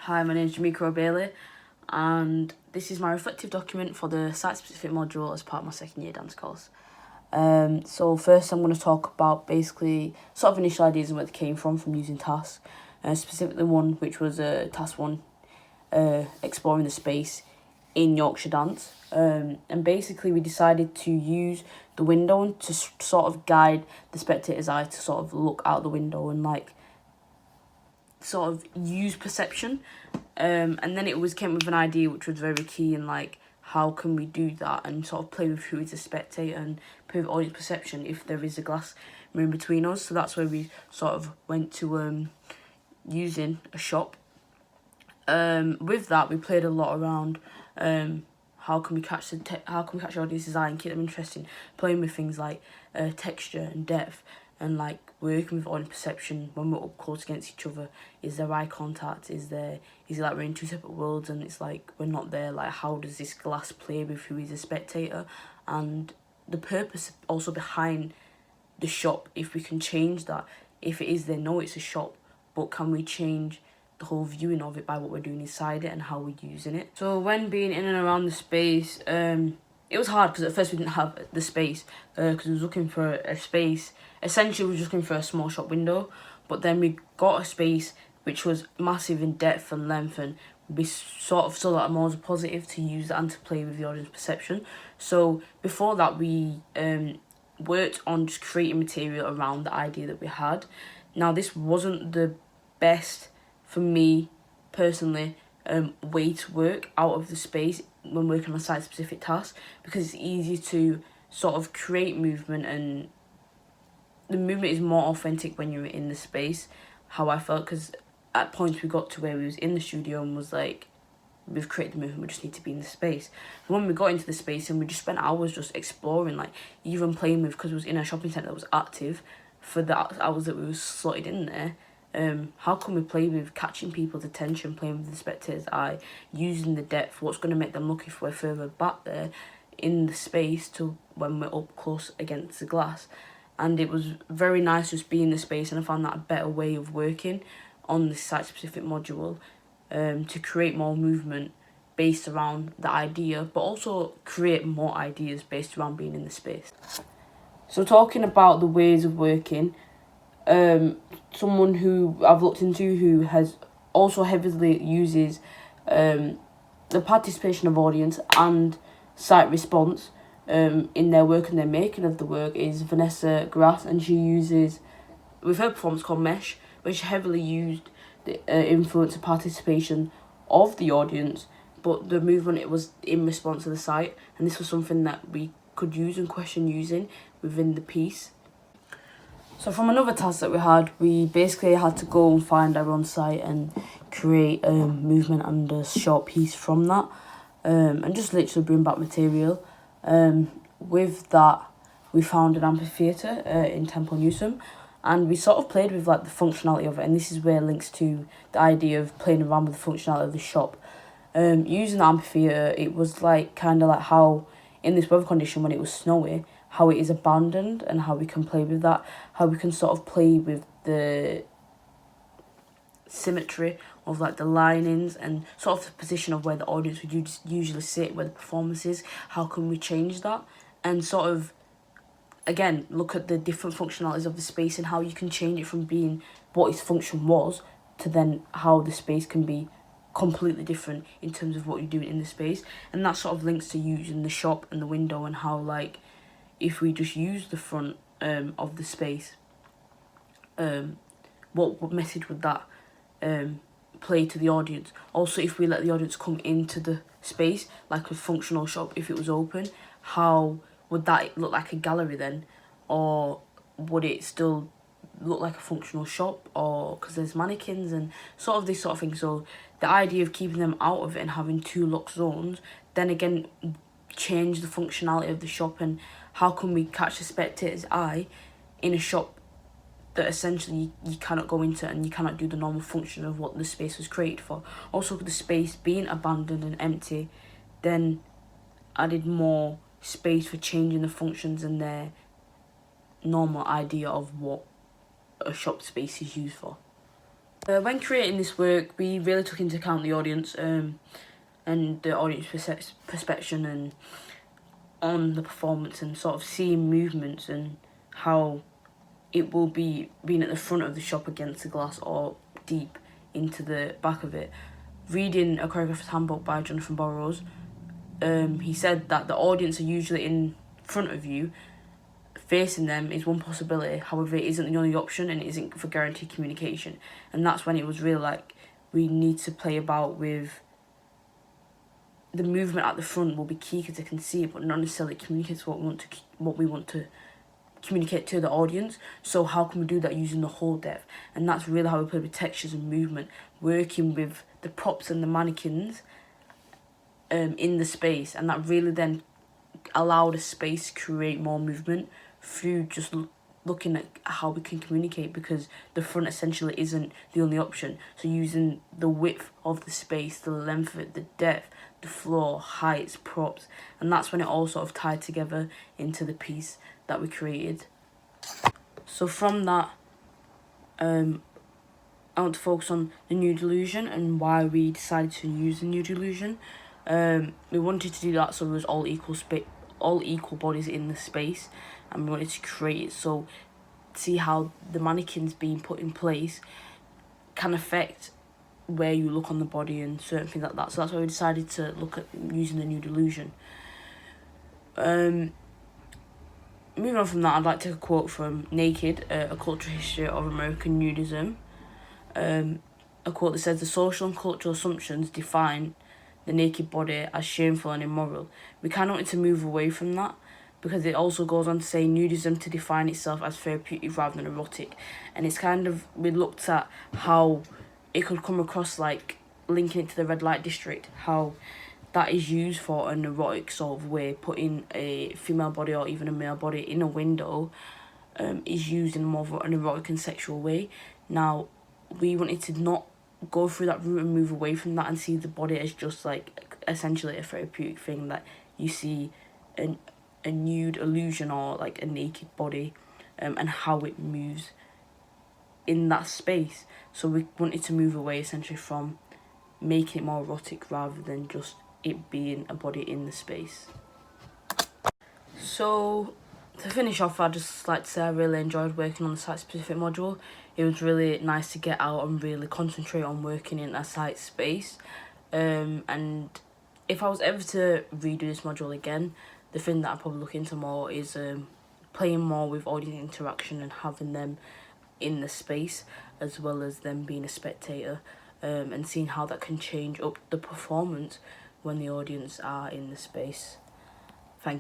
Hi, my name is Jamaika Rowe-Bailey, and this is my reflective document for the site-specific module as part of my second year dance course. So first I'm going to talk about basically sort of initial ideas and where they came from using tasks, specifically one which was task 1, exploring the space in Yorkshire dance. And basically we decided to use the window to sort of guide the spectator's eye to sort of look out the window and like sort of use perception. And then it came with an idea which was very key in like how can we do that and sort of play with who is a spectator and play with audience perception if there is a glass room between us. So that's where we sort of went to using a shop. With that we played a lot around how can we catch the audience's eye and keep them interested, playing with things like texture and depth, and like working with audience perception when we're up close against each other. Is there eye contact? Is it like we're in two separate worlds and it's like we're not there? Like how does this glass play with who is a spectator? And the purpose also behind the shop, if we can change that. If it is, they know it's a shop, but can we change the whole viewing of it by what we're doing inside it and how we're using it? So when being in and around the space, it was hard because at first we didn't have the space because we was looking for a space. Essentially, we were just looking for a small shop window, but then we got a space which was massive in depth and length, and we sort of saw that more as a positive to use that and to play with the audience perception. So before that, we worked on just creating material around the idea that we had. Now, this wasn't the best for me personally way to work out of the space when working on site-specific tasks, because it's easy to sort of create movement, and the movement is more authentic when you're in the space, how I felt, because at points we got to where we was in the studio and was like, we've created the movement, we just need to be in the space. And when we got into the space and we just spent hours just exploring, like even playing with, because it was in a shopping centre that was active for the hours that we were slotted in there, how can we play with catching people's attention, playing with the spectator's eye, using the depth, what's going to make them look if we're further back there in the space to when we're up close against the glass. And it was very nice just being in the space, and I found that a better way of working on this site-specific module, to create more movement based around the idea, but also create more ideas based around being in the space. So talking about the ways of working, someone who I've looked into who has also heavily uses the participation of audience and site response in their work and their making of the work is Vanessa Grass, and she uses, with her performance called Mesh, where she heavily used the influence and participation of the audience, but the movement, it was in response to the site, and this was something that we could use and question using within the piece. So from another task that we had, we basically had to go and find our own site and create a movement and a short piece from that, and just literally bring back material. With that, we found an amphitheatre in Temple Newsome, and we sort of played with like the functionality of it, and this is where it links to the idea of playing around with the functionality of the shop. Using the amphitheatre, it was like kind of like how in this weather condition when it was snowy, how it is abandoned and how we can play with that, how we can sort of play with the symmetry of like the linings and sort of the position of where the audience would usually sit, where the performance is. How can we change that and sort of again look at the different functionalities of the space and how you can change it from being what its function was to then how the space can be completely different in terms of what you're doing in the space. And that sort of links to using the shop and the window, and how like if we just use the front of the space, what message would that play to the audience? Also, if we let the audience come into the space like a functional shop, if it was open, how would that look? Like a gallery then, or would it still look like a functional shop, or because there's mannequins and sort of this sort of thing? So the idea of keeping them out of it and having two locked zones, then again change the functionality of the shop, and how can we catch the spectator's eye in a shop that essentially you cannot go into and you cannot do the normal function of what the space was created for. Also, the space being abandoned and empty then added more space for changing the functions and their normal idea of what a shop space is used for. When creating this work, we really took into account the audience and the audience perception and on the performance, and sort of seeing movements and how it will be being at the front of the shop against the glass or deep into the back of it. Reading a choreographer's handbook by Jonathan Burrows, he said that the audience are usually in front of you. Facing them is one possibility, however it isn't the only option and it isn't for guaranteed communication. And that's when it was really like, we need to play about with the movement at the front will be key because they can see it but not necessarily communicate what we want to communicate to the audience. So how can we do that using the whole depth? And that's really how we play with textures and movement, working with the props and the mannequins in the space, and that really then allowed a space to create more movement through just looking at how we can communicate, because the front essentially isn't the only option. So using the width of the space, the length of it, the depth, the floor, heights, props, and that's when it all sort of tied together into the piece that we created. So from that, I want to focus on the nude illusion and why we decided to use the nude illusion. We wanted to do that so there was all equal bodies in the space, and we wanted to create it so see how the mannequins being put in place can affect where you look on the body and certain things like that. So that's why we decided to look at using the nude illusion. Moving on from that, I'd like to take a quote from Naked, A Cultural History of American Nudism. A quote that says, "The social and cultural assumptions define the naked body as shameful and immoral. We kind of wanted to move away from that, because it also goes on to say nudism to define itself as therapeutic rather than erotic." And it's kind of, we looked at how it could come across like linking it to the red light district, how that is used for an erotic sort of way, putting a female body or even a male body in a window is used in more of an erotic and sexual way. Now, we wanted to not go through that route and move away from that and see the body as just like essentially a therapeutic thing that you see a nude illusion or like a naked body and how it moves in that space. So we wanted to move away essentially from making it more erotic rather than just it being a body in the space. So to finish off, I'd just like to say I really enjoyed working on the site-specific module. It was really nice to get out and really concentrate on working in a site space. And if I was ever to redo this module again, the thing that I'd probably look into more is playing more with audience interaction and having them in the space as well as them being a spectator, and seeing how that can change up the performance when the audience are in the space.